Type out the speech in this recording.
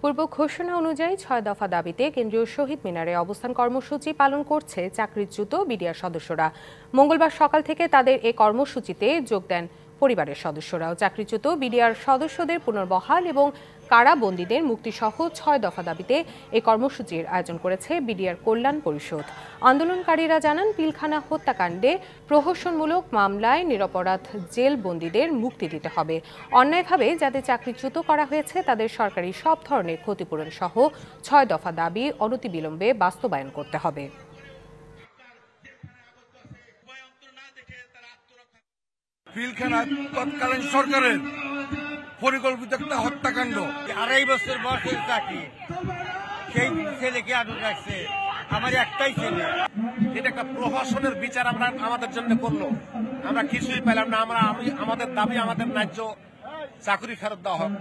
পূর্ব ঘোষণা অনুযায়ী ৬ দফা দাবিতে কেন্দ্রীয় শহীদ মিনারে অবস্থান কর্মসূচি পালন করছে চাকরিচ্যুত বিডিআর সদস্যরা। মঙ্গলবার সকাল থেকে তাদের এ কর্মসূচিতে যোগ দেন পরিবারের সদস্যরাও। চাকরিচ্যুত বিডিআর সদস্যদের পুনর্বহাল এবং কারাবন্দীদের মুক্তিসহ ৬ দফা দাবিতে এই কর্মসূচির আয়োজন করেছে বিডিআর কল্যাণ পরিষদ। আন্দোলনকারীরা জানান, পিলখানা হত্যাকাণ্ডে প্রহসনমূলক মামলায় নিরপরাধ জেল বন্দীদের মুক্তি দিতে হবে। অন্যায়ভাবে যাদের চাকরিচ্যুত করা হয়েছে তাদের সরকারি সব ধরনের ক্ষতিপূরণ সহ ৬ দফা দাবি অনতিবিলম্বে বাস্তবায়ন করতে হবে। পিলখানা তৎকালীন সরকারের পরিকল্পিত একটা হত্যাকাণ্ড। ২.৫ বছর বয়সের চাকরি, সেই ছেলেকে আটক রাখছে। আমার একটাই ছেলে। এটা একটা প্রহসনের বিচার আমরা আমাদের জন্য করলো, আমরা কিছুই পেলাম না। আমাদের দাবি আমাদের ন্যায্য চাকরি ফেরত দেওয়া হোক।